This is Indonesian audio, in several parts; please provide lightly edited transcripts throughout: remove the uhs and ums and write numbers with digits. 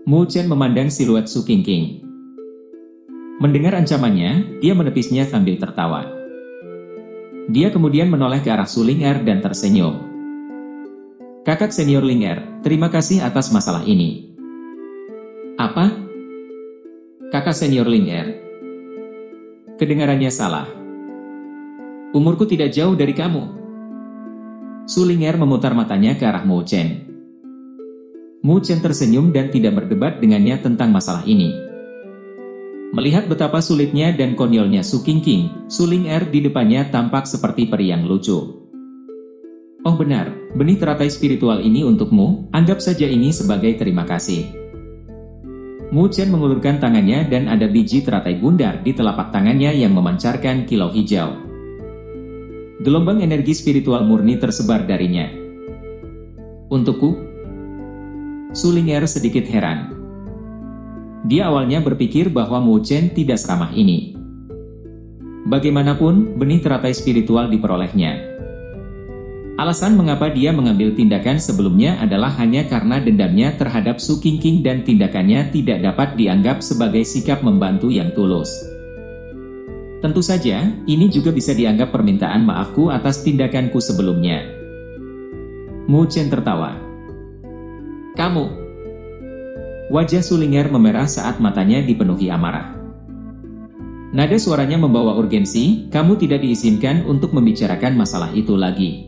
Mu Chen memandang siluet Su Qingqing. Mendengar ancamannya, dia menepisnya sambil tertawa. Dia kemudian menoleh ke arah Su Ling'er dan tersenyum. Kakak senior Ling'er, terima kasih atas masalah ini. Apa? Kakak senior Ling'er. Kedengarannya salah. Umurku tidak jauh dari kamu. Su Ling'er memutar matanya ke arah Mu Chen. Mu Chen tersenyum dan tidak berdebat dengannya tentang masalah ini. Melihat betapa sulitnya dan konyolnya Su Qingqing, Su Ling'er di depannya tampak seperti peri yang lucu. Oh benar, benih teratai spiritual ini untukmu, anggap saja ini sebagai terima kasih. Mu Chen mengulurkan tangannya dan ada biji teratai bundar di telapak tangannya yang memancarkan kilau hijau. Gelombang energi spiritual murni tersebar darinya. Untukku? Su Ling'er sedikit heran. Dia awalnya berpikir bahwa Mu Chen tidak seramah ini. Bagaimanapun, benih teratai spiritual diperolehnya. Alasan mengapa dia mengambil tindakan sebelumnya adalah hanya karena dendamnya terhadap Su Qingqing dan tindakannya tidak dapat dianggap sebagai sikap membantu yang tulus. Tentu saja, ini juga bisa dianggap permintaan maafku atas tindakanku sebelumnya. Mu Chen tertawa. Kamu. Wajah Su Ling'er memerah saat matanya dipenuhi amarah. Nada suaranya membawa urgensi, kamu tidak diizinkan untuk membicarakan masalah itu lagi.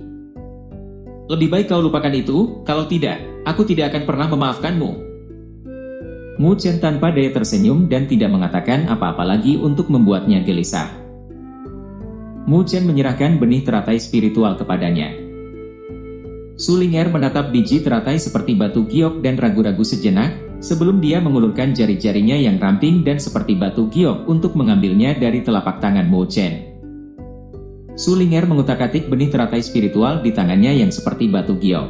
Lebih baik kau lupakan itu, kalau tidak, aku tidak akan pernah memaafkanmu. Mu Chen tanpa daya tersenyum dan tidak mengatakan apa-apa lagi untuk membuatnya gelisah. Mu Chen menyerahkan benih teratai spiritual kepadanya. Su Ling'er menatap biji teratai seperti batu giok dan ragu-ragu sejenak, sebelum dia mengulurkan jari-jarinya yang ramping dan seperti batu giok untuk mengambilnya dari telapak tangan Mu Chen. Su Ling'er mengutak-atik benih teratai spiritual di tangannya yang seperti batu giok.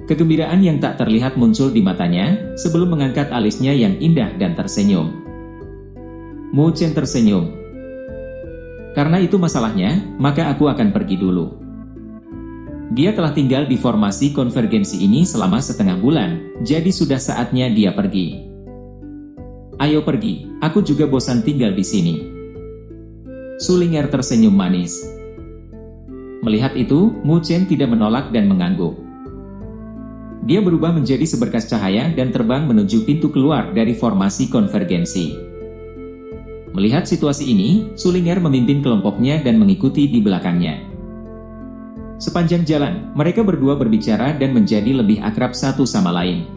Kegembiraan yang tak terlihat muncul di matanya, sebelum mengangkat alisnya yang indah dan tersenyum. Mu Chen tersenyum. Karena itu masalahnya, maka aku akan pergi dulu. Dia telah tinggal di formasi konvergensi ini selama setengah bulan, jadi sudah saatnya dia pergi. Ayo pergi, aku juga bosan tinggal di sini. Su Ling'er tersenyum manis. Melihat itu, Mu Chen tidak menolak dan mengangguk. Dia berubah menjadi seberkas cahaya dan terbang menuju pintu keluar dari formasi konvergensi. Melihat situasi ini, Su Ling'er memimpin kelompoknya dan mengikuti di belakangnya. Sepanjang jalan, mereka berdua berbicara dan menjadi lebih akrab satu sama lain.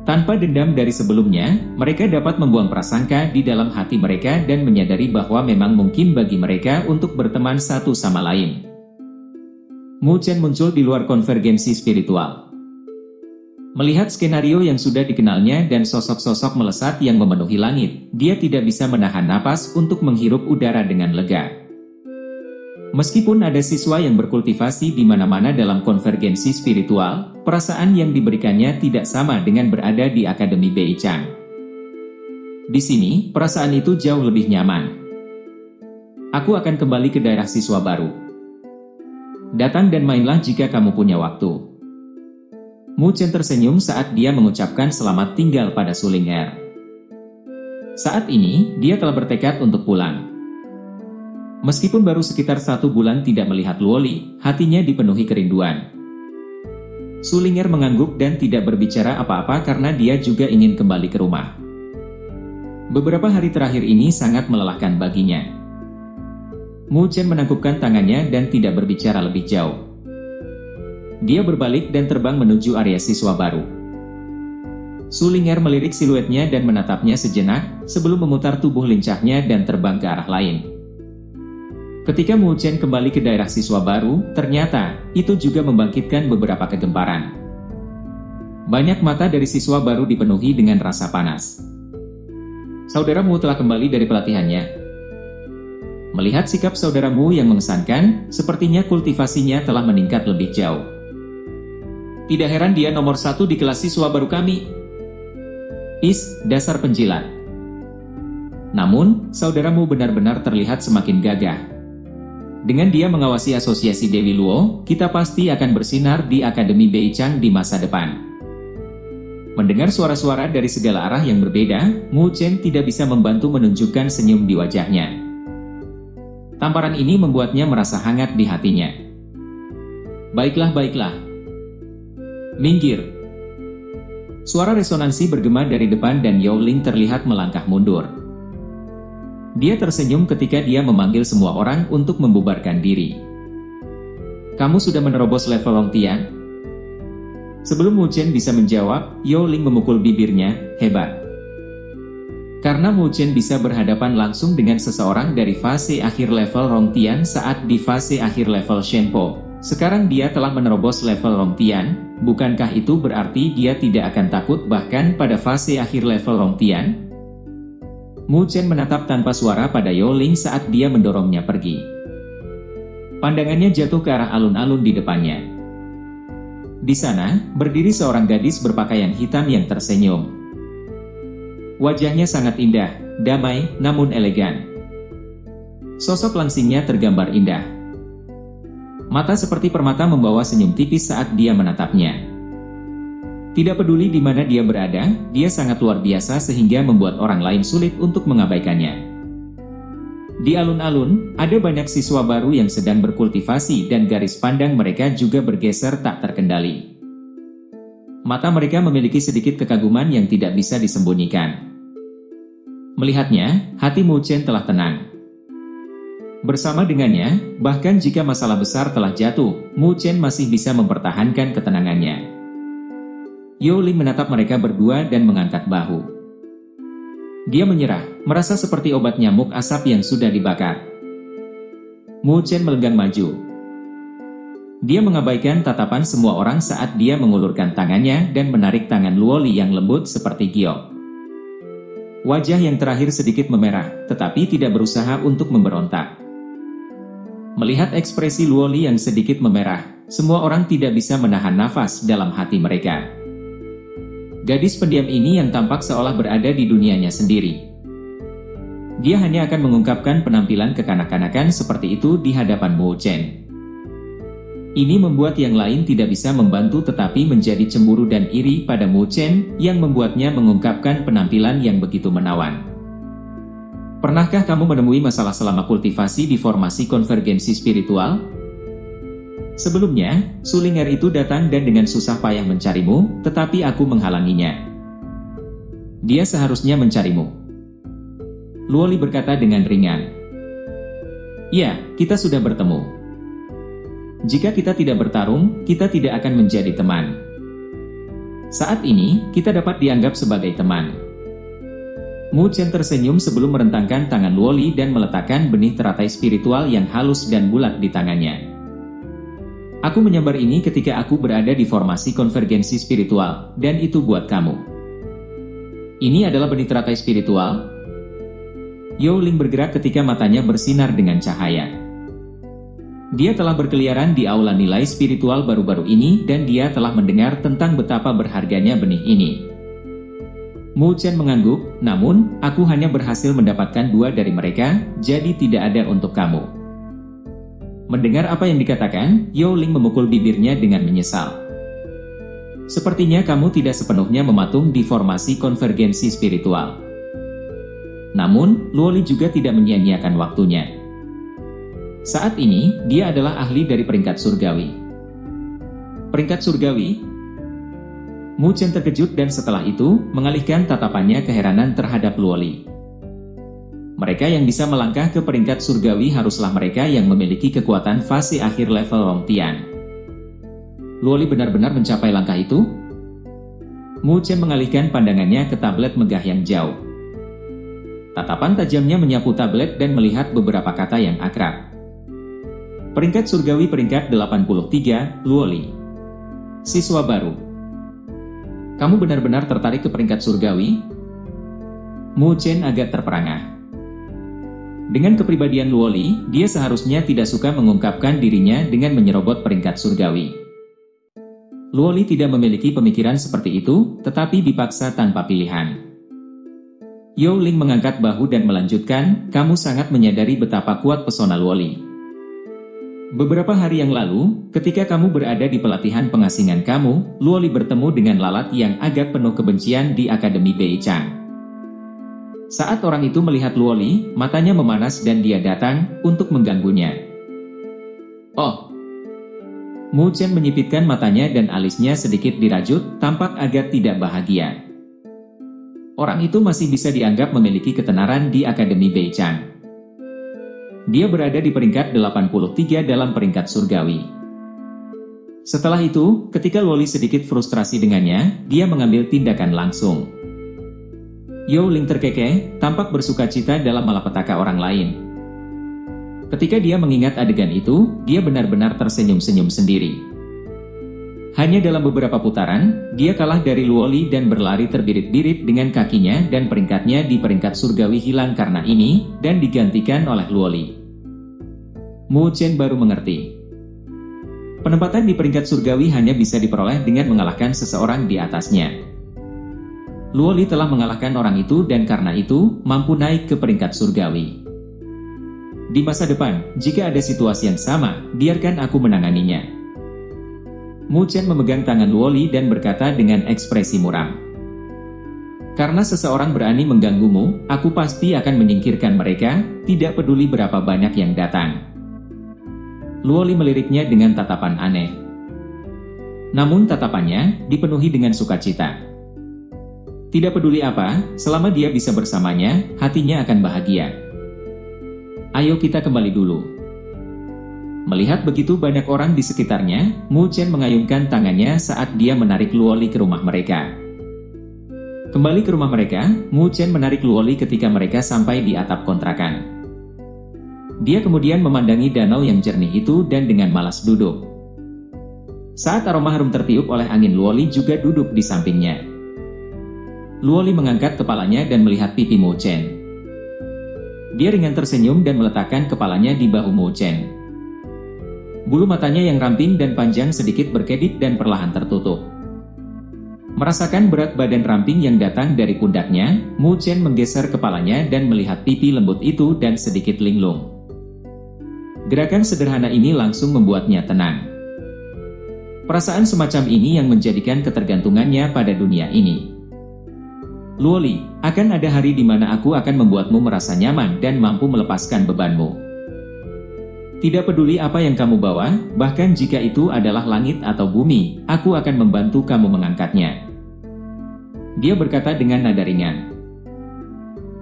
Tanpa dendam dari sebelumnya, mereka dapat membuang prasangka di dalam hati mereka dan menyadari bahwa memang mungkin bagi mereka untuk berteman satu sama lain. Mu Chen muncul di luar konvergensi spiritual. Melihat skenario yang sudah dikenalnya dan sosok-sosok melesat yang memenuhi langit, dia tidak bisa menahan napas untuk menghirup udara dengan lega. Meskipun ada siswa yang berkultivasi di mana-mana dalam konvergensi spiritual, perasaan yang diberikannya tidak sama dengan berada di Akademi Beichang. Di sini, perasaan itu jauh lebih nyaman. Aku akan kembali ke daerah siswa baru. Datang dan mainlah jika kamu punya waktu. Mu Chen tersenyum saat dia mengucapkan selamat tinggal pada Su Ling'er. Saat ini, dia telah bertekad untuk pulang. Meskipun baru sekitar 1 bulan tidak melihat Luoli, hatinya dipenuhi kerinduan. Su Ling'er mengangguk dan tidak berbicara apa-apa karena dia juga ingin kembali ke rumah. Beberapa hari terakhir ini sangat melelahkan baginya. Mu Chen menangkupkan tangannya dan tidak berbicara lebih jauh. Dia berbalik dan terbang menuju area siswa baru. Su Ling'er melirik siluetnya dan menatapnya sejenak, sebelum memutar tubuh lincahnya dan terbang ke arah lain. Ketika Mu Chen kembali ke daerah siswa baru, ternyata, itu juga membangkitkan beberapa kegemparan. Banyak mata dari siswa baru dipenuhi dengan rasa panas. Saudaramu telah kembali dari pelatihannya. Melihat sikap saudaramu yang mengesankan, sepertinya kultivasinya telah meningkat lebih jauh. Tidak heran dia nomor 1 di kelas siswa baru kami. Dasar penjilat. Namun, saudaramu benar-benar terlihat semakin gagah. Dengan dia mengawasi asosiasi Dewi Luo, kita pasti akan bersinar di Akademi Beichang di masa depan. Mendengar suara-suara dari segala arah yang berbeda, Mu Chen tidak bisa membantu menunjukkan senyum di wajahnya. Tamparan ini membuatnya merasa hangat di hatinya. Baiklah, baiklah. Minggir. Suara resonansi bergema dari depan dan Yao Ling terlihat melangkah mundur. Dia tersenyum ketika dia memanggil semua orang untuk membubarkan diri. Kamu sudah menerobos level Longtian? Sebelum Mu Chen bisa menjawab, Yao Ling memukul bibirnya, hebat. Karena Mu Chen bisa berhadapan langsung dengan seseorang dari fase akhir level Longtian saat di fase akhir level Shenpo. Sekarang dia telah menerobos level Longtian, bukankah itu berarti dia tidak akan takut bahkan pada fase akhir level Longtian? Mu Chen menatap tanpa suara pada Yao Ling saat dia mendorongnya pergi. Pandangannya jatuh ke arah alun-alun di depannya. Di sana, berdiri seorang gadis berpakaian hitam yang tersenyum. Wajahnya sangat indah, damai, namun elegan. Sosok langsingnya tergambar indah. Mata seperti permata membawa senyum tipis saat dia menatapnya. Tidak peduli di mana dia berada, dia sangat luar biasa sehingga membuat orang lain sulit untuk mengabaikannya. Di alun-alun, ada banyak siswa baru yang sedang berkultivasi dan garis pandang mereka juga bergeser tak terkendali. Mata mereka memiliki sedikit kekaguman yang tidak bisa disembunyikan. Melihatnya, hati Mu Chen telah tenang. Bersama dengannya, bahkan jika masalah besar telah jatuh, Mu Chen masih bisa mempertahankan ketenangannya. Yao Ling menatap mereka berdua dan mengangkat bahu. Dia menyerah, merasa seperti obat nyamuk asap yang sudah dibakar. Mu Chen melenggang maju. Dia mengabaikan tatapan semua orang saat dia mengulurkan tangannya dan menarik tangan Luoli yang lembut seperti giok. Wajah yang terakhir sedikit memerah, tetapi tidak berusaha untuk memberontak. Melihat ekspresi Luoli yang sedikit memerah, semua orang tidak bisa menahan nafas dalam hati mereka. Gadis pendiam ini yang tampak seolah berada di dunianya sendiri. Dia hanya akan mengungkapkan penampilan kekanak-kanakan seperti itu di hadapan Mu Chen. Ini membuat yang lain tidak bisa membantu tetapi menjadi cemburu dan iri pada Mu Chen yang membuatnya mengungkapkan penampilan yang begitu menawan. Pernahkah kamu menemui masalah selama kultivasi di formasi konvergensi spiritual? Sebelumnya, Sulinger itu datang dan dengan susah payah mencarimu, tetapi aku menghalanginya. Dia seharusnya mencarimu. Luoli berkata dengan ringan. Ya, kita sudah bertemu. Jika kita tidak bertarung, kita tidak akan menjadi teman. Saat ini, kita dapat dianggap sebagai teman. Mu Chen tersenyum sebelum merentangkan tangan Luoli dan meletakkan benih teratai spiritual yang halus dan bulat di tangannya. Aku menyambar ini ketika aku berada di formasi konvergensi spiritual, dan itu buat kamu. Ini adalah benih teratai spiritual. Yao Ling bergerak ketika matanya bersinar dengan cahaya. Dia telah berkeliaran di aula nilai spiritual baru-baru ini dan dia telah mendengar tentang betapa berharganya benih ini. Mu Chen mengangguk, namun, aku hanya berhasil mendapatkan 2 dari mereka, jadi tidak ada untuk kamu. Mendengar apa yang dikatakan, Yao Ling memukul bibirnya dengan menyesal. Sepertinya kamu tidak sepenuhnya mematung di formasi konvergensi spiritual. Namun, Luoli juga tidak menyia-nyiakan waktunya. Saat ini, dia adalah ahli dari peringkat surgawi. Peringkat surgawi? Mu Chen terkejut dan setelah itu, mengalihkan tatapannya keheranan terhadap Luoli. Mereka yang bisa melangkah ke peringkat surgawi haruslah mereka yang memiliki kekuatan fase akhir level Longtian. Luoli benar-benar mencapai langkah itu? Mu Chen mengalihkan pandangannya ke tablet megah yang jauh. Tatapan tajamnya menyapu tablet dan melihat beberapa kata yang akrab. Peringkat surgawi peringkat 83, Luoli. Siswa baru. Kamu benar-benar tertarik ke peringkat surgawi? Mu Chen agak terperangah. Dengan kepribadian Luoli, dia seharusnya tidak suka mengungkapkan dirinya dengan menyerobot peringkat surgawi. Luoli tidak memiliki pemikiran seperti itu, tetapi dipaksa tanpa pilihan. Yao Ling mengangkat bahu dan melanjutkan, kamu sangat menyadari betapa kuat pesona Luoli. Beberapa hari yang lalu, ketika kamu berada di pelatihan pengasingan kamu, Luoli bertemu dengan lalat yang agak penuh kebencian di Akademi Beichan. Saat orang itu melihat Luoli, matanya memanas dan dia datang untuk mengganggunya. Oh! Mu Chen menyipitkan matanya dan alisnya sedikit dirajut, tampak agak tidak bahagia. Orang itu masih bisa dianggap memiliki ketenaran di Akademi Beichan. Dia berada di peringkat 83 dalam peringkat surgawi. Setelah itu, ketika Luoli sedikit frustrasi dengannya, dia mengambil tindakan langsung. Yao Ling terkekeh, tampak bersukacita dalam malapetaka orang lain. Ketika dia mengingat adegan itu, dia benar-benar tersenyum-senyum sendiri. Hanya dalam beberapa putaran, dia kalah dari Luoli dan berlari terbirit-birit dengan kakinya dan peringkatnya di peringkat surgawi hilang karena ini, dan digantikan oleh Luoli. Mu Chen baru mengerti. Penempatan di peringkat surgawi hanya bisa diperoleh dengan mengalahkan seseorang di atasnya. Luoli telah mengalahkan orang itu dan karena itu, mampu naik ke peringkat surgawi. Di masa depan, jika ada situasi yang sama, biarkan aku menanganinya. Mu Chen memegang tangan Luoli dan berkata dengan ekspresi muram. Karena seseorang berani mengganggumu, aku pasti akan menyingkirkan mereka, tidak peduli berapa banyak yang datang. Luoli meliriknya dengan tatapan aneh. Namun tatapannya dipenuhi dengan sukacita. Tidak peduli apa, selama dia bisa bersamanya, hatinya akan bahagia. Ayo kita kembali dulu. Melihat begitu banyak orang di sekitarnya, Mu Chen mengayunkan tangannya saat dia menarik Luoli ke rumah mereka. Kembali ke rumah mereka, Mu Chen menarik Luoli ketika mereka sampai di atap kontrakan. Dia kemudian memandangi danau yang jernih itu dan dengan malas duduk. Saat aroma harum tertiup oleh angin, Luoli juga duduk di sampingnya. Luoli mengangkat kepalanya dan melihat pipi Mu Chen. Dia ringan tersenyum dan meletakkan kepalanya di bahu Mu Chen. Bulu matanya yang ramping dan panjang sedikit berkedip dan perlahan tertutup. Merasakan berat badan ramping yang datang dari pundaknya, Mu Chen menggeser kepalanya dan melihat pipi lembut itu dan sedikit linglung. Gerakan sederhana ini langsung membuatnya tenang. Perasaan semacam ini yang menjadikan ketergantungannya pada dunia ini. Luoli, akan ada hari di mana aku akan membuatmu merasa nyaman dan mampu melepaskan bebanmu. Tidak peduli apa yang kamu bawa, bahkan jika itu adalah langit atau bumi, aku akan membantu kamu mengangkatnya. Dia berkata dengan nada ringan.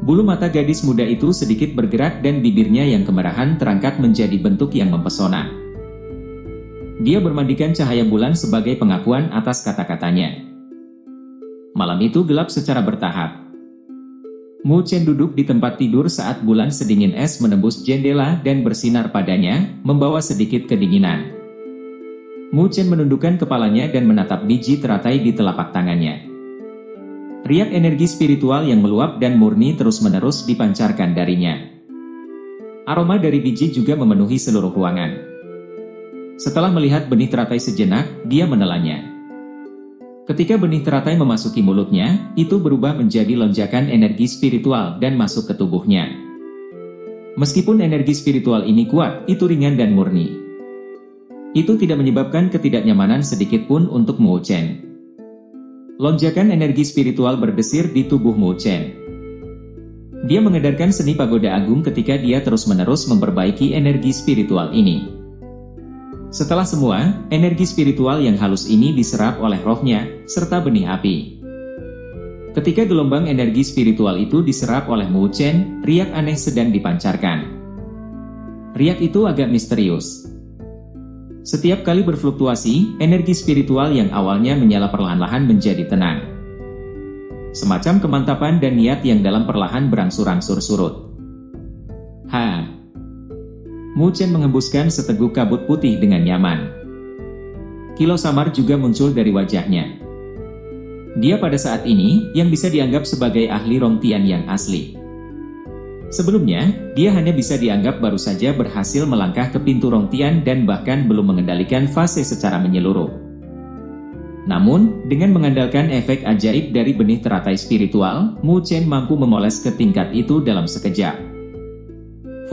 Bulu mata gadis muda itu sedikit bergerak dan bibirnya yang kemerahan terangkat menjadi bentuk yang mempesona. Dia bermandikan cahaya bulan sebagai pengakuan atas kata-katanya. Malam itu gelap secara bertahap. Mu Chen duduk di tempat tidur saat bulan sedingin es menembus jendela dan bersinar padanya, membawa sedikit kedinginan. Mu Chen menundukkan kepalanya dan menatap biji teratai di telapak tangannya. Riak energi spiritual yang meluap dan murni terus-menerus dipancarkan darinya. Aroma dari biji juga memenuhi seluruh ruangan. Setelah melihat benih teratai sejenak, dia menelannya. Ketika benih teratai memasuki mulutnya, itu berubah menjadi lonjakan energi spiritual dan masuk ke tubuhnya. Meskipun energi spiritual ini kuat, itu ringan dan murni. Itu tidak menyebabkan ketidaknyamanan sedikit pun untuk Mu Chen. Lonjakan energi spiritual berdesir di tubuh Mu Chen. Dia mengedarkan seni pagoda agung ketika dia terus-menerus memperbaiki energi spiritual ini. Setelah semua, energi spiritual yang halus ini diserap oleh rohnya, serta benih api. Ketika gelombang energi spiritual itu diserap oleh Mu Chen, riak aneh sedang dipancarkan. Riak itu agak misterius. Setiap kali berfluktuasi, energi spiritual yang awalnya menyala perlahan-lahan menjadi tenang. Semacam kemantapan dan niat yang dalam perlahan berangsur-angsur surut. Mu Chen mengembuskan seteguk kabut putih dengan nyaman. Kilau samar juga muncul dari wajahnya. Dia pada saat ini, yang bisa dianggap sebagai ahli Rongtian yang asli. Sebelumnya, dia hanya bisa dianggap baru saja berhasil melangkah ke pintu Rongtian dan bahkan belum mengendalikan fase secara menyeluruh. Namun, dengan mengandalkan efek ajaib dari benih teratai spiritual, Mu Chen mampu memoles ke tingkat itu dalam sekejap.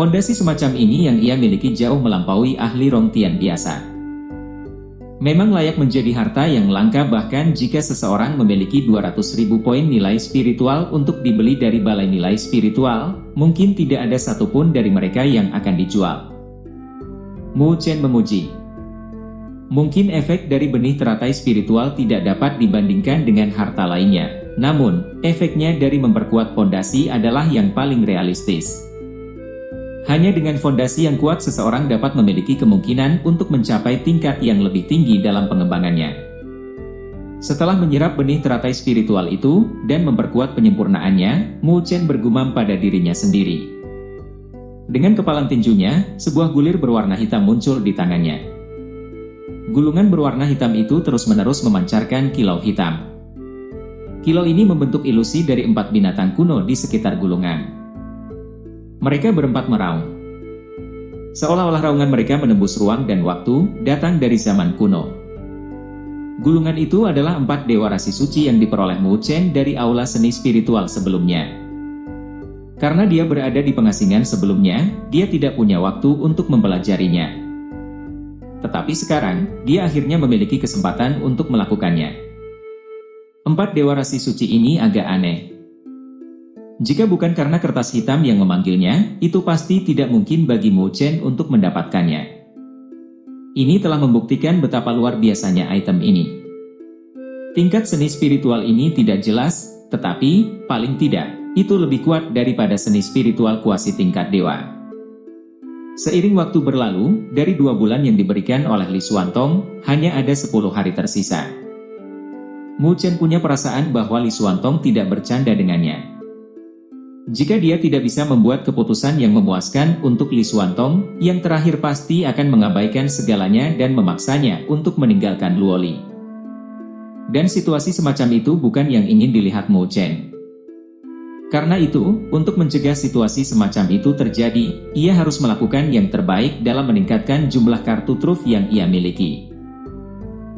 Fondasi semacam ini yang ia miliki jauh melampaui ahli Rongtian biasa. Memang layak menjadi harta yang langka bahkan jika seseorang memiliki 200.000 poin nilai spiritual untuk dibeli dari balai nilai spiritual, mungkin tidak ada satupun dari mereka yang akan dijual. Mu Chen memuji. Mungkin efek dari benih teratai spiritual tidak dapat dibandingkan dengan harta lainnya, namun, efeknya dari memperkuat fondasi adalah yang paling realistis. Hanya dengan fondasi yang kuat seseorang dapat memiliki kemungkinan untuk mencapai tingkat yang lebih tinggi dalam pengembangannya. Setelah menyerap benih teratai spiritual itu, dan memperkuat penyempurnaannya, Mu Chen bergumam pada dirinya sendiri. Dengan kepalan tinjunya, sebuah gulir berwarna hitam muncul di tangannya. Gulungan berwarna hitam itu terus-menerus memancarkan kilau hitam. Kilau ini membentuk ilusi dari 4 binatang kuno di sekitar gulungan. Mereka berempat meraung. Seolah-olah raungan mereka menembus ruang dan waktu, datang dari zaman kuno. Gulungan itu adalah 4 dewa rasi suci yang diperoleh Mu Chen dari aula seni spiritual sebelumnya. Karena dia berada di pengasingan sebelumnya, dia tidak punya waktu untuk mempelajarinya. Tetapi sekarang, dia akhirnya memiliki kesempatan untuk melakukannya. 4 dewa rasi suci ini agak aneh. Jika bukan karena kertas hitam yang memanggilnya, itu pasti tidak mungkin bagi Mu Chen untuk mendapatkannya. Ini telah membuktikan betapa luar biasanya item ini. Tingkat seni spiritual ini tidak jelas, tetapi, paling tidak, itu lebih kuat daripada seni spiritual kuasi tingkat dewa. Seiring waktu berlalu, dari 2 bulan yang diberikan oleh Li Xuantong, hanya ada 10 hari tersisa. Mu Chen punya perasaan bahwa Li Xuantong tidak bercanda dengannya. Jika dia tidak bisa membuat keputusan yang memuaskan untuk Li Xuantong, yang terakhir pasti akan mengabaikan segalanya dan memaksanya untuk meninggalkan Luoli. Dan situasi semacam itu bukan yang ingin dilihat Mu Chen. Karena itu, untuk mencegah situasi semacam itu terjadi, ia harus melakukan yang terbaik dalam meningkatkan jumlah kartu truf yang ia miliki.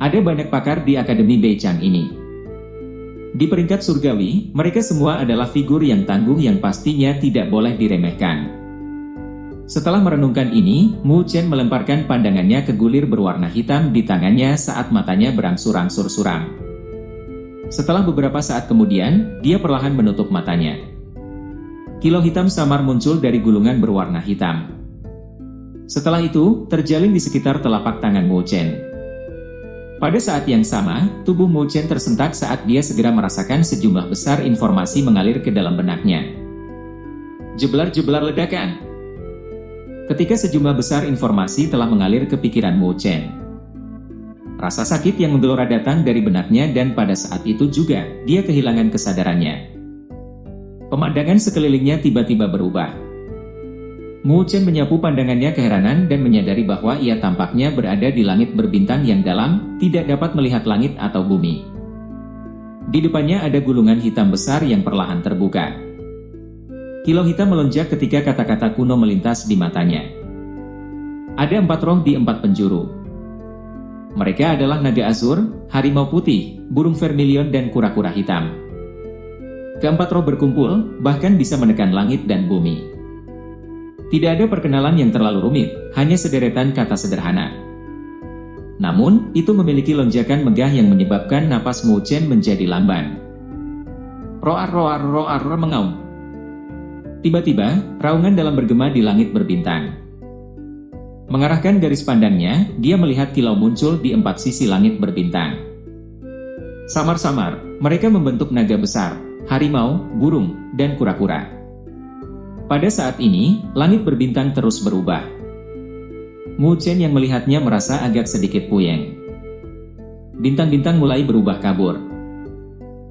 Ada banyak pakar di Akademi Beichang ini. Di peringkat surgawi, mereka semua adalah figur yang tangguh yang pastinya tidak boleh diremehkan. Setelah merenungkan ini, Mu Chen melemparkan pandangannya ke gulir berwarna hitam di tangannya saat matanya berangsur-angsur suram. Setelah beberapa saat kemudian, dia perlahan menutup matanya. Kilau hitam samar muncul dari gulungan berwarna hitam. Setelah itu, terjalin di sekitar telapak tangan Mu Chen. Pada saat yang sama, tubuh Mu Chen tersentak saat dia segera merasakan sejumlah besar informasi mengalir ke dalam benaknya. Jeblar-jeblar ledakan. Ketika sejumlah besar informasi telah mengalir ke pikiran Mu Chen, rasa sakit yang menggelora datang dari benaknya dan pada saat itu juga, dia kehilangan kesadarannya. Pemandangan sekelilingnya tiba-tiba berubah. Mu Chen menyapu pandangannya keheranan dan menyadari bahwa ia tampaknya berada di langit berbintang yang dalam, tidak dapat melihat langit atau bumi. Di depannya ada gulungan hitam besar yang perlahan terbuka. Kilau hitam melonjak ketika kata-kata kuno melintas di matanya. Ada 4 roh di 4 penjuru. Mereka adalah naga azur, harimau putih, burung vermilion dan kura-kura hitam. Keempat roh berkumpul, bahkan bisa menekan langit dan bumi. Tidak ada perkenalan yang terlalu rumit, hanya sederetan kata sederhana. Namun, itu memiliki lonjakan megah yang menyebabkan napas Mu Chen menjadi lamban. Roar roar roar mengaum. Tiba-tiba, raungan dalam bergema di langit berbintang. Mengarahkan garis pandangnya, dia melihat kilau muncul di 4 sisi langit berbintang. Samar-samar, mereka membentuk naga besar, harimau, burung, dan kura-kura. Pada saat ini, langit berbintang terus berubah. Mu Chen yang melihatnya merasa agak sedikit puyeng. Bintang-bintang mulai berubah kabur.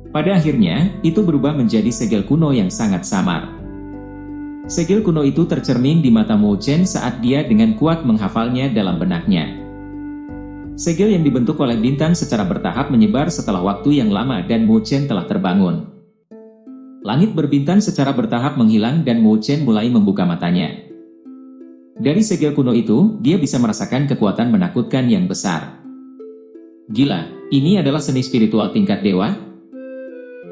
Pada akhirnya, itu berubah menjadi segel kuno yang sangat samar. Segel kuno itu tercermin di mata Mu Chen saat dia dengan kuat menghafalnya dalam benaknya. Segel yang dibentuk oleh bintang secara bertahap menyebar setelah waktu yang lama dan Mu Chen telah terbangun. Langit berbintang secara bertahap menghilang dan Mu Chen mulai membuka matanya. Dari segel kuno itu, dia bisa merasakan kekuatan menakutkan yang besar. Gila, ini adalah seni spiritual tingkat dewa?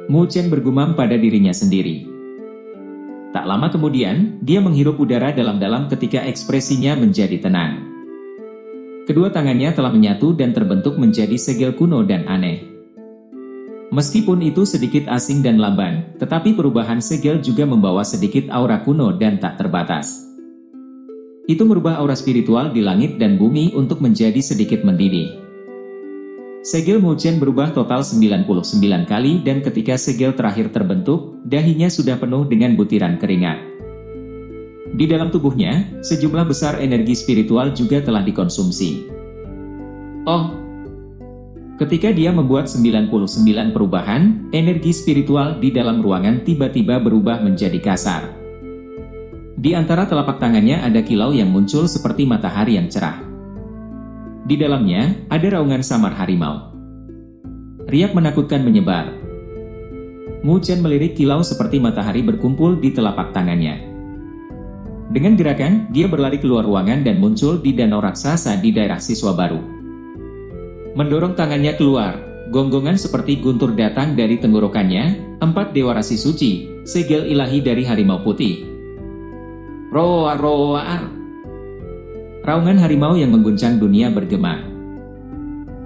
Mu Chen bergumam pada dirinya sendiri. Tak lama kemudian, dia menghirup udara dalam-dalam ketika ekspresinya menjadi tenang. Kedua tangannya telah menyatu dan terbentuk menjadi segel kuno dan aneh. Meskipun itu sedikit asing dan lamban, tetapi perubahan segel juga membawa sedikit aura kuno dan tak terbatas. Itu merubah aura spiritual di langit dan bumi untuk menjadi sedikit mendidih. Segel Mu Chen berubah total 99 kali dan ketika segel terakhir terbentuk, dahinya sudah penuh dengan butiran keringat. Di dalam tubuhnya, sejumlah besar energi spiritual juga telah dikonsumsi. Oh! Ketika dia membuat 99 perubahan, energi spiritual di dalam ruangan tiba-tiba berubah menjadi kasar. Di antara telapak tangannya ada kilau yang muncul seperti matahari yang cerah. Di dalamnya, ada raungan samar harimau. Riak menakutkan menyebar. Mu Chen melirik kilau seperti matahari berkumpul di telapak tangannya. Dengan gerakan, dia berlari keluar ruangan dan muncul di danau raksasa di daerah siswa baru. Mendorong tangannya keluar, gonggongan seperti guntur datang dari tenggorokannya, 4 dewa rasi suci, segel ilahi dari harimau putih. Roar, roar. Raungan harimau yang mengguncang dunia bergema.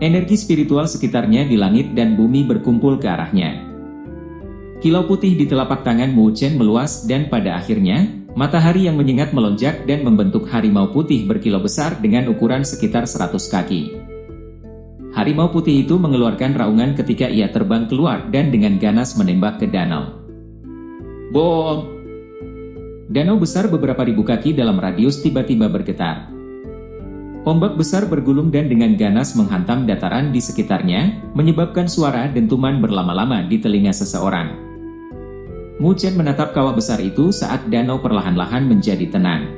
Energi spiritual sekitarnya di langit dan bumi berkumpul ke arahnya. Kilau putih di telapak tangan Mu Chen meluas dan pada akhirnya, matahari yang menyengat melonjak dan membentuk harimau putih berkilau besar dengan ukuran sekitar 100 kaki. Harimau putih itu mengeluarkan raungan ketika ia terbang keluar dan dengan ganas menembak ke danau. Bom! Danau besar beberapa ribu kaki dalam radius tiba-tiba bergetar. Ombak besar bergulung dan dengan ganas menghantam dataran di sekitarnya, menyebabkan suara dentuman berlama-lama di telinga seseorang. Mu Chen menatap kawah besar itu saat danau perlahan-lahan menjadi tenang.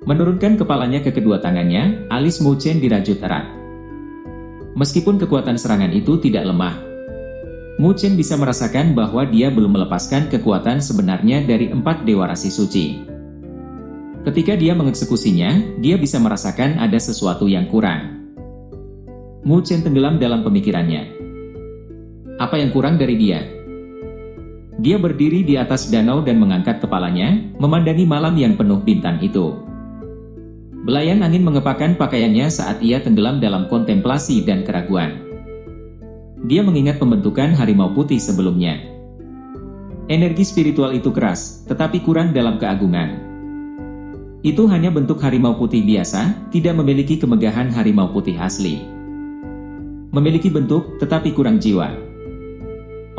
Menurunkan kepalanya ke kedua tangannya, alis Mu Chen dirajut erat. Meskipun kekuatan serangan itu tidak lemah, Mu Chen bisa merasakan bahwa dia belum melepaskan kekuatan sebenarnya dari 4 dewa rasi suci. Ketika dia mengeksekusinya, dia bisa merasakan ada sesuatu yang kurang. Mu Chen tenggelam dalam pemikirannya. Apa yang kurang dari dia? Dia berdiri di atas danau dan mengangkat kepalanya, memandangi malam yang penuh bintang itu. Belayan angin mengepakkan pakaiannya saat ia tenggelam dalam kontemplasi dan keraguan. Dia mengingat pembentukan harimau putih sebelumnya. Energi spiritual itu keras, tetapi kurang dalam keagungan. Itu hanya bentuk harimau putih biasa, tidak memiliki kemegahan harimau putih asli. Memiliki bentuk, tetapi kurang jiwa.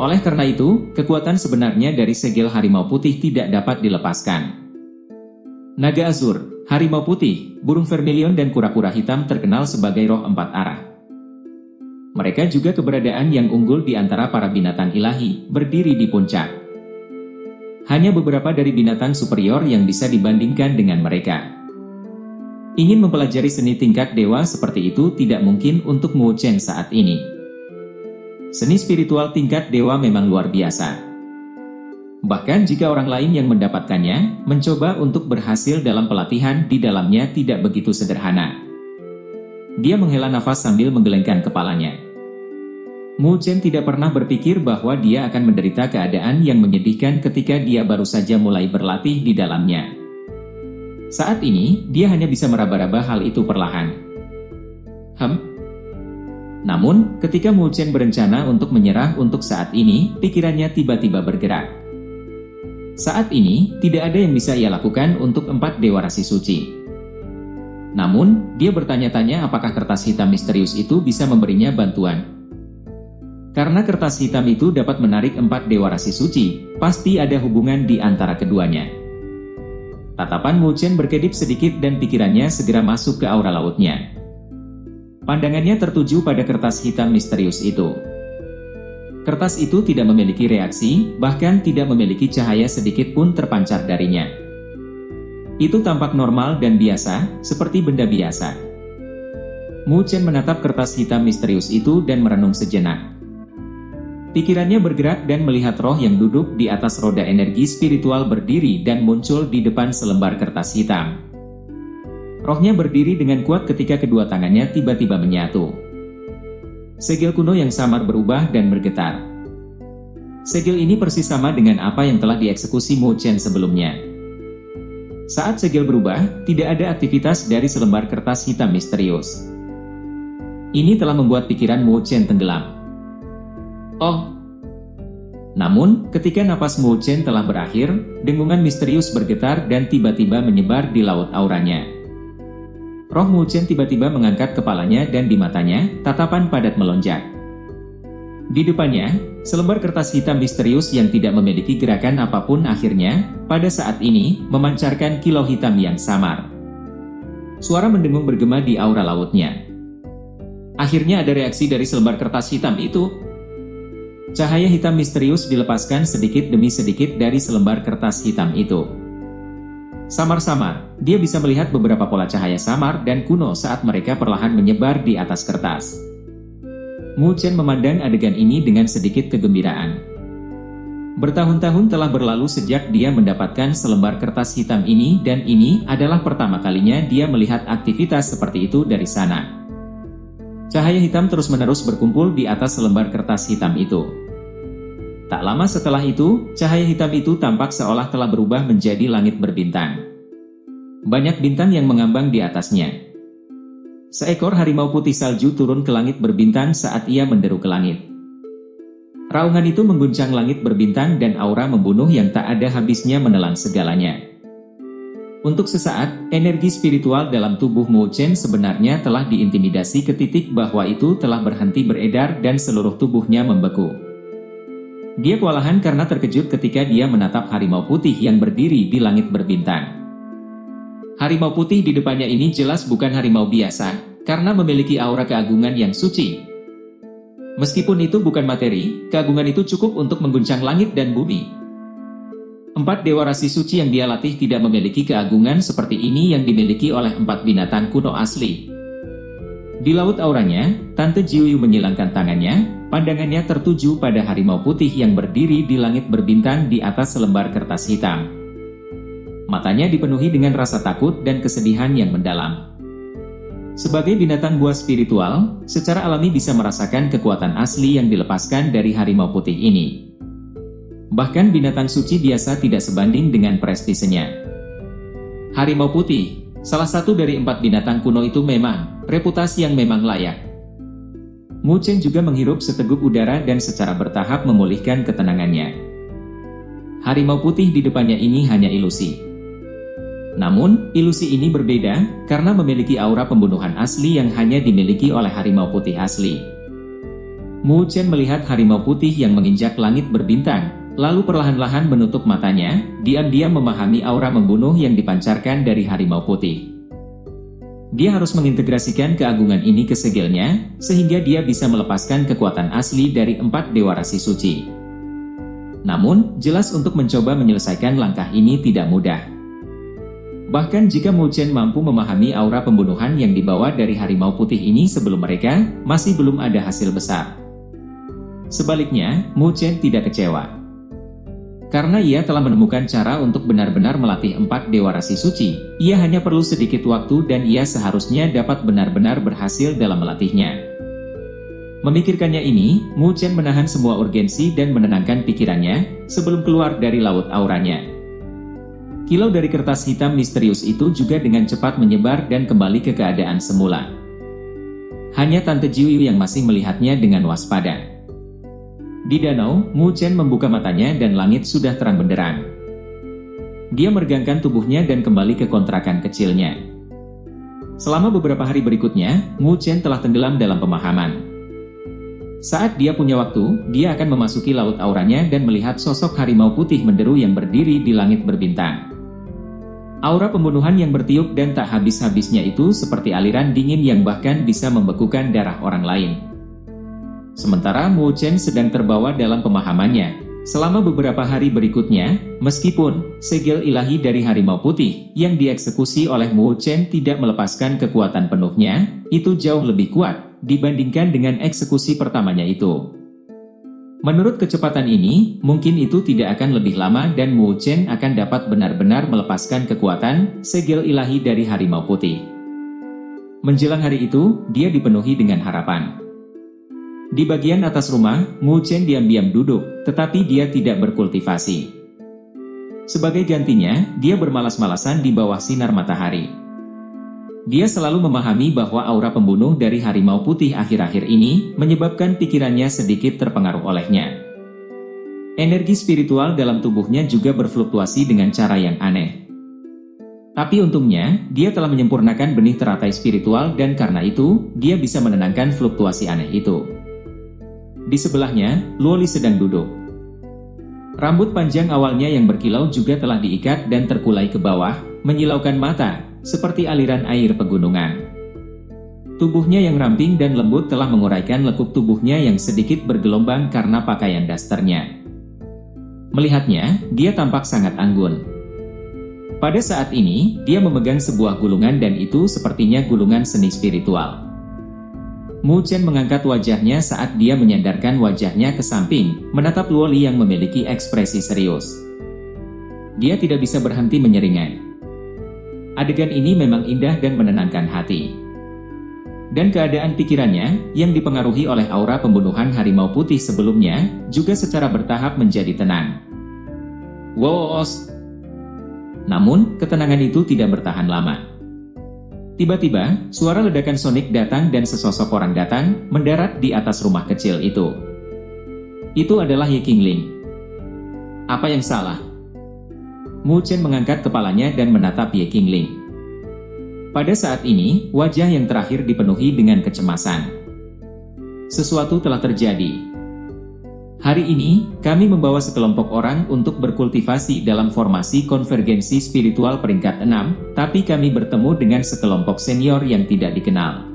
Oleh karena itu, kekuatan sebenarnya dari segel harimau putih tidak dapat dilepaskan. Naga Azur, harimau putih, burung vermilion dan kura-kura hitam terkenal sebagai roh 4 arah. Mereka juga keberadaan yang unggul di antara para binatang ilahi, berdiri di puncak. Hanya beberapa dari binatang superior yang bisa dibandingkan dengan mereka. Ingin mempelajari seni tingkat dewa seperti itu tidak mungkin untuk Mu Chen saat ini. Seni spiritual tingkat dewa memang luar biasa. Bahkan jika orang lain yang mendapatkannya, mencoba untuk berhasil dalam pelatihan di dalamnya tidak begitu sederhana. Dia menghela nafas sambil menggelengkan kepalanya. Mu Chen tidak pernah berpikir bahwa dia akan menderita keadaan yang menyedihkan ketika dia baru saja mulai berlatih di dalamnya. Saat ini, dia hanya bisa meraba-raba hal itu perlahan. Namun, ketika Mu Chen berencana untuk menyerah untuk saat ini, pikirannya tiba-tiba bergerak. Saat ini, tidak ada yang bisa ia lakukan untuk 4 dewa rasi suci. Namun, dia bertanya-tanya apakah kertas hitam misterius itu bisa memberinya bantuan. Karena kertas hitam itu dapat menarik 4 dewa rasi suci, pasti ada hubungan di antara keduanya. Tatapan Mu Chen berkedip sedikit dan pikirannya segera masuk ke aura lautnya. Pandangannya tertuju pada kertas hitam misterius itu. Kertas itu tidak memiliki reaksi, bahkan tidak memiliki cahaya sedikit pun terpancar darinya. Itu tampak normal dan biasa, seperti benda biasa. Mu Chen menatap kertas hitam misterius itu dan merenung sejenak. Pikirannya bergerak dan melihat roh yang duduk di atas roda energi spiritual berdiri dan muncul di depan selembar kertas hitam. Rohnya berdiri dengan kuat ketika kedua tangannya tiba-tiba menyatu. Segel kuno yang samar berubah dan bergetar. Segel ini persis sama dengan apa yang telah dieksekusi Mu Chen sebelumnya. Saat segel berubah, tidak ada aktivitas dari selembar kertas hitam misterius. Ini telah membuat pikiran Mu Chen tenggelam. Oh! Namun, ketika napas Mu Chen telah berakhir, dengungan misterius bergetar dan tiba-tiba menyebar di laut auranya. Roh Mu Chen tiba-tiba mengangkat kepalanya dan di matanya, tatapan padat melonjak. Di depannya, selembar kertas hitam misterius yang tidak memiliki gerakan apapun akhirnya, pada saat ini, memancarkan kilau hitam yang samar. Suara mendengung bergema di aura lautnya. Akhirnya ada reaksi dari selembar kertas hitam itu. Cahaya hitam misterius dilepaskan sedikit demi sedikit dari selembar kertas hitam itu. Samar-samar, dia bisa melihat beberapa pola cahaya samar dan kuno saat mereka perlahan menyebar di atas kertas. Mu Chen memandang adegan ini dengan sedikit kegembiraan. Bertahun-tahun telah berlalu sejak dia mendapatkan selembar kertas hitam ini dan ini adalah pertama kalinya dia melihat aktivitas seperti itu dari sana. Cahaya hitam terus-menerus berkumpul di atas selembar kertas hitam itu. Tak lama setelah itu, cahaya hitam itu tampak seolah telah berubah menjadi langit berbintang. Banyak bintang yang mengambang di atasnya. Seekor harimau putih salju turun ke langit berbintang saat ia menderu ke langit. Raungan itu mengguncang langit berbintang dan aura membunuh yang tak ada habisnya menelan segalanya. Untuk sesaat, energi spiritual dalam tubuh Mu Chen sebenarnya telah diintimidasi ke titik bahwa itu telah berhenti beredar dan seluruh tubuhnya membeku. Dia kewalahan karena terkejut ketika dia menatap harimau putih yang berdiri di langit berbintang. Harimau putih di depannya ini jelas bukan harimau biasa, karena memiliki aura keagungan yang suci. Meskipun itu bukan materi, keagungan itu cukup untuk mengguncang langit dan bumi. 4 dewa rasi suci yang dia latih tidak memiliki keagungan seperti ini yang dimiliki oleh 4 binatang kuno asli. Di laut auranya, Tante Jiuyu menyilangkan tangannya, pandangannya tertuju pada harimau putih yang berdiri di langit berbintang di atas selembar kertas hitam. Matanya dipenuhi dengan rasa takut dan kesedihan yang mendalam. Sebagai binatang buas spiritual, secara alami bisa merasakan kekuatan asli yang dilepaskan dari harimau putih ini. Bahkan binatang suci biasa tidak sebanding dengan prestisenya. Harimau putih, salah satu dari 4 binatang kuno itu memang, reputasi yang memang layak. Mu Chen juga menghirup seteguk udara dan secara bertahap memulihkan ketenangannya. Harimau putih di depannya ini hanya ilusi. Namun, ilusi ini berbeda, karena memiliki aura pembunuhan asli yang hanya dimiliki oleh harimau putih asli. Mu Chen melihat harimau putih yang menginjak langit berbintang, lalu perlahan-lahan menutup matanya, diam-diam memahami aura membunuh yang dipancarkan dari harimau putih. Dia harus mengintegrasikan keagungan ini ke segelnya, sehingga dia bisa melepaskan kekuatan asli dari 4 dewa rasi suci. Namun, jelas untuk mencoba menyelesaikan langkah ini tidak mudah. Bahkan jika Mu Chen mampu memahami aura pembunuhan yang dibawa dari harimau putih ini sebelum mereka, masih belum ada hasil besar. Sebaliknya, Mu Chen tidak kecewa. Karena ia telah menemukan cara untuk benar-benar melatih 4 dewa rasi suci, ia hanya perlu sedikit waktu dan ia seharusnya dapat benar-benar berhasil dalam melatihnya. Memikirkannya ini, Mu Chen menahan semua urgensi dan menenangkan pikirannya, sebelum keluar dari laut auranya. Kilau dari kertas hitam misterius itu juga dengan cepat menyebar dan kembali ke keadaan semula. Hanya Tante Jiuyu yang masih melihatnya dengan waspada. Di danau, Mu Chen membuka matanya dan langit sudah terang benderang. Dia meregangkan tubuhnya dan kembali ke kontrakan kecilnya. Selama beberapa hari berikutnya, Mu Chen telah tenggelam dalam pemahaman. Saat dia punya waktu, dia akan memasuki laut auranya dan melihat sosok harimau putih menderu yang berdiri di langit berbintang. Aura pembunuhan yang bertiup dan tak habis-habisnya itu seperti aliran dingin yang bahkan bisa membekukan darah orang lain. Sementara Mu Chen sedang terbawa dalam pemahamannya. Selama beberapa hari berikutnya, meskipun segel ilahi dari harimau putih yang dieksekusi oleh Mu Chen tidak melepaskan kekuatan penuhnya, itu jauh lebih kuat dibandingkan dengan eksekusi pertamanya itu. Menurut kecepatan ini, mungkin itu tidak akan lebih lama dan Mu Chen akan dapat benar-benar melepaskan kekuatan segel ilahi dari harimau putih. Menjelang hari itu, dia dipenuhi dengan harapan. Di bagian atas rumah, Mu Chen diam-diam duduk, tetapi dia tidak berkultivasi. Sebagai gantinya, dia bermalas-malasan di bawah sinar matahari. Dia selalu memahami bahwa aura pembunuh dari harimau putih akhir-akhir ini menyebabkan pikirannya sedikit terpengaruh olehnya. Energi spiritual dalam tubuhnya juga berfluktuasi dengan cara yang aneh. Tapi untungnya, dia telah menyempurnakan benih teratai spiritual dan karena itu, dia bisa menenangkan fluktuasi aneh itu. Di sebelahnya, Luoli sedang duduk. Rambut panjang awalnya yang berkilau juga telah diikat dan terkulai ke bawah, menyilaukan mata, seperti aliran air pegunungan. Tubuhnya yang ramping dan lembut telah menguraikan lekuk tubuhnya yang sedikit bergelombang karena pakaian dasternya. Melihatnya, dia tampak sangat anggun. Pada saat ini, dia memegang sebuah gulungan dan itu sepertinya gulungan seni spiritual. Mu Chen mengangkat wajahnya saat dia menyandarkan wajahnya ke samping, menatap Luoli yang memiliki ekspresi serius. Dia tidak bisa berhenti menyeringai. Adegan ini memang indah dan menenangkan hati. Dan keadaan pikirannya, yang dipengaruhi oleh aura pembunuhan harimau putih sebelumnya, juga secara bertahap menjadi tenang. Woos! Namun, ketenangan itu tidak bertahan lama. Tiba-tiba, suara ledakan sonik datang dan sesosok orang datang, mendarat di atas rumah kecil itu. Itu adalah Ye Qingling. Apa yang salah? Mu Chen mengangkat kepalanya dan menatap Ye Qingling. Pada saat ini, wajah yang terakhir dipenuhi dengan kecemasan. Sesuatu telah terjadi. Hari ini, kami membawa sekelompok orang untuk berkultivasi dalam formasi konvergensi spiritual peringkat 6, tapi kami bertemu dengan sekelompok senior yang tidak dikenal.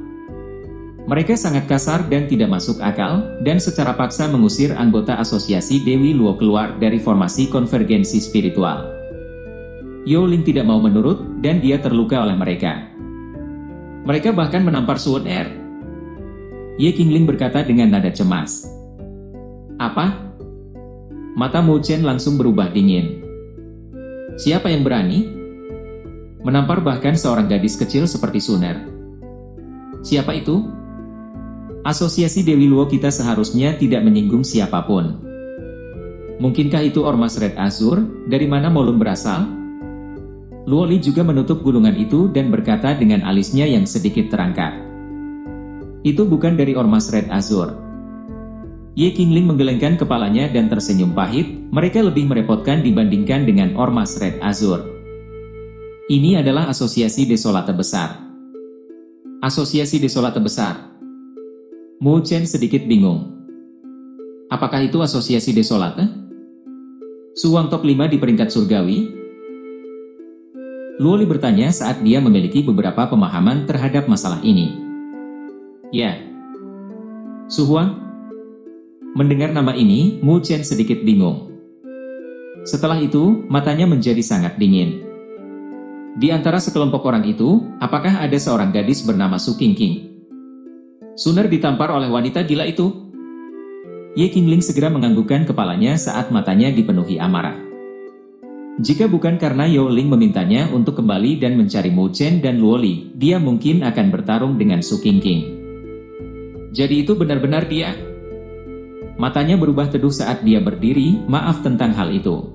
Mereka sangat kasar dan tidak masuk akal, dan secara paksa mengusir anggota asosiasi Dewi Luo keluar dari formasi konvergensi spiritual. Yo Ling tidak mau menurut, dan dia terluka oleh mereka. Mereka bahkan menampar Sun Er. Ye Qingling berkata dengan nada cemas. Apa? Mata Mu Chen langsung berubah dingin. Siapa yang berani menampar bahkan seorang gadis kecil seperti Sun Er? Siapa itu? Asosiasi Dewi Luo kita seharusnya tidak menyinggung siapapun. Mungkinkah itu Ormas Red Azure? Dari mana Molun berasal? Luoli juga menutup gulungan itu dan berkata dengan alisnya yang sedikit terangkat. Itu bukan dari Ormas Red Azure. Ye Qingling menggelengkan kepalanya dan tersenyum pahit, mereka lebih merepotkan dibandingkan dengan Ormas Red Azure. Ini adalah asosiasi Desolate besar. Asosiasi Desolate besar. Mu Chen sedikit bingung. Apakah itu asosiasi Desolate? Suwang top 5 di peringkat surgawi? Luoli bertanya saat dia memiliki beberapa pemahaman terhadap masalah ini. Ya. Su Huang? Mendengar nama ini, Mu Chen sedikit bingung. Setelah itu, matanya menjadi sangat dingin. Di antara sekelompok orang itu, apakah ada seorang gadis bernama Su Qingqing? Sun Er ditampar oleh wanita gila itu? Ye Qingling segera menganggukkan kepalanya saat matanya dipenuhi amarah. Jika bukan karena Yo Ling memintanya untuk kembali dan mencari Mu Chen dan Luoli, dia mungkin akan bertarung dengan Su Qingqing. Jadi itu benar-benar dia? Matanya berubah teduh saat dia berdiri, maaf tentang hal itu.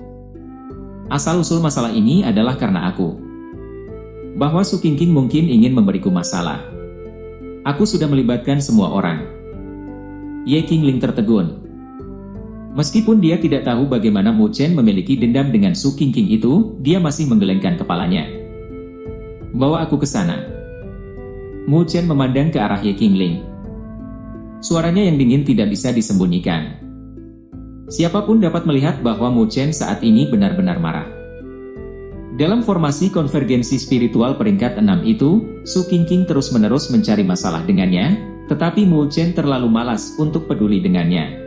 Asal-usul masalah ini adalah karena aku. Bahwa Su Qingqing mungkin ingin memberiku masalah. Aku sudah melibatkan semua orang. Ye Qingling tertegun. Meskipun dia tidak tahu bagaimana Mu Chen memiliki dendam dengan Su Qingqing itu, dia masih menggelengkan kepalanya. Bawa aku ke sana. Mu Chen memandang ke arah Ye Qingling. Suaranya yang dingin tidak bisa disembunyikan. Siapapun dapat melihat bahwa Mu Chen saat ini benar-benar marah. Dalam formasi konvergensi spiritual peringkat 6 itu, Su Qingqing terus-menerus mencari masalah dengannya, tetapi Mu Chen terlalu malas untuk peduli dengannya.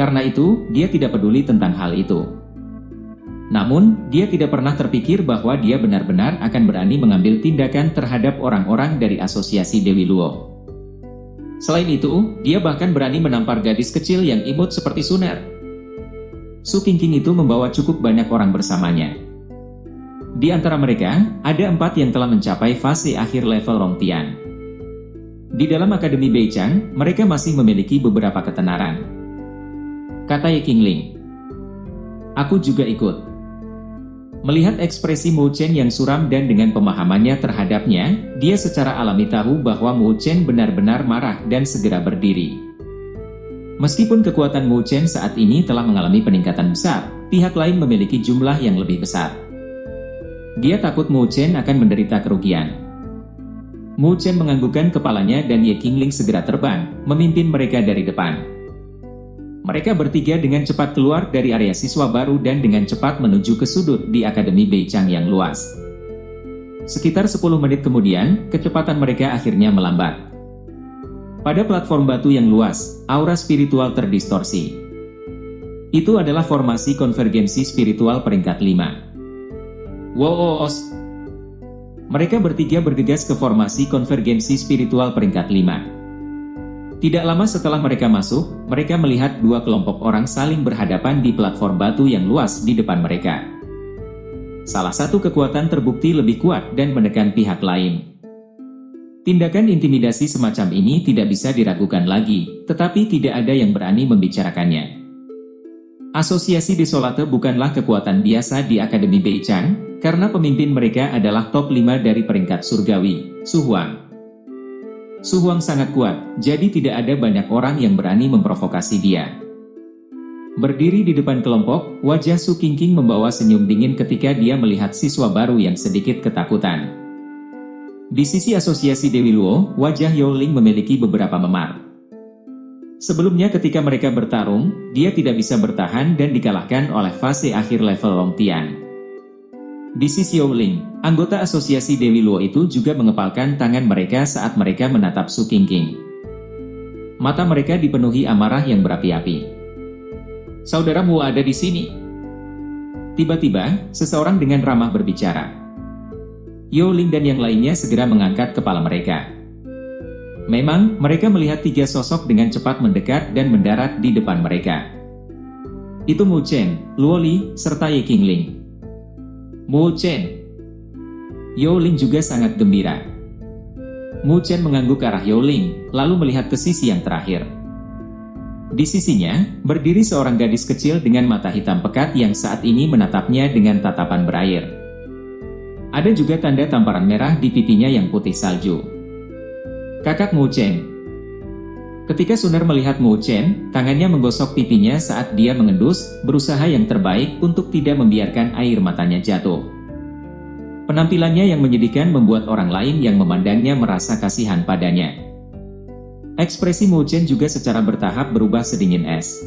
Karena itu, dia tidak peduli tentang hal itu. Namun, dia tidak pernah terpikir bahwa dia benar-benar akan berani mengambil tindakan terhadap orang-orang dari asosiasi Dewi Luo. Selain itu, dia bahkan berani menampar gadis kecil yang imut seperti Sun Er. Su Qingqing itu membawa cukup banyak orang bersamanya. Di antara mereka, ada 4 yang telah mencapai fase akhir level Rongtian. Di dalam Akademi Beichang, mereka masih memiliki beberapa ketenaran. Kata Ye Qingling. Aku juga ikut. Melihat ekspresi Mu Chen yang suram dan dengan pemahamannya terhadapnya, dia secara alami tahu bahwa Mu Chen benar-benar marah dan segera berdiri. Meskipun kekuatan Mu Chen saat ini telah mengalami peningkatan besar, pihak lain memiliki jumlah yang lebih besar. Dia takut Mu Chen akan menderita kerugian. Mu Chen menganggukkan kepalanya dan Ye Qingling segera terbang, memimpin mereka dari depan. Mereka bertiga dengan cepat keluar dari area siswa baru dan dengan cepat menuju ke sudut di Akademi Beichang yang luas. Sekitar 10 menit kemudian, kecepatan mereka akhirnya melambat. Pada platform batu yang luas, aura spiritual terdistorsi. Itu adalah formasi konvergensi spiritual peringkat 5. Woos! Mereka bertiga bergegas ke formasi konvergensi spiritual peringkat 5. Tidak lama setelah mereka masuk, mereka melihat dua kelompok orang saling berhadapan di platform batu yang luas di depan mereka. Salah satu kekuatan terbukti lebih kuat dan menekan pihak lain. Tindakan intimidasi semacam ini tidak bisa diragukan lagi, tetapi tidak ada yang berani membicarakannya. Asosiasi Desolate bukanlah kekuatan biasa di Akademi Beichang, karena pemimpin mereka adalah top 5 dari peringkat surgawi, Su Huang. Su Huang sangat kuat, jadi tidak ada banyak orang yang berani memprovokasi dia. Berdiri di depan kelompok, wajah Su Qingqing membawa senyum dingin ketika dia melihat siswa baru yang sedikit ketakutan. Di sisi asosiasi Dewi Luo, wajah Yao Ling memiliki beberapa memar. Sebelumnya ketika mereka bertarung, dia tidak bisa bertahan dan dikalahkan oleh fase akhir level Long Tian. Di sisi Yao Ling, anggota asosiasi Dewi Luo itu juga mengepalkan tangan mereka saat mereka menatap Su Qingqing. Mata mereka dipenuhi amarah yang berapi-api. Saudaramu ada di sini. Tiba-tiba, seseorang dengan ramah berbicara. Yao Ling dan yang lainnya segera mengangkat kepala mereka. Memang, mereka melihat tiga sosok dengan cepat mendekat dan mendarat di depan mereka. Itu Mu Chen, Luo Li, serta Ye Qingling. Mu Chen. Yao Ling juga sangat gembira. Mu Chen mengangguk ke arah Yao Ling, lalu melihat ke sisi yang terakhir. Di sisinya, berdiri seorang gadis kecil dengan mata hitam pekat yang saat ini menatapnya dengan tatapan berair. Ada juga tanda tamparan merah di pipinya yang putih salju. Kakak Mu Chen. Ketika Suner melihat Mu Chen, tangannya menggosok pipinya saat dia mengendus, berusaha yang terbaik untuk tidak membiarkan air matanya jatuh. Penampilannya yang menyedihkan membuat orang lain yang memandangnya merasa kasihan padanya. Ekspresi Mu Chen juga secara bertahap berubah sedingin es.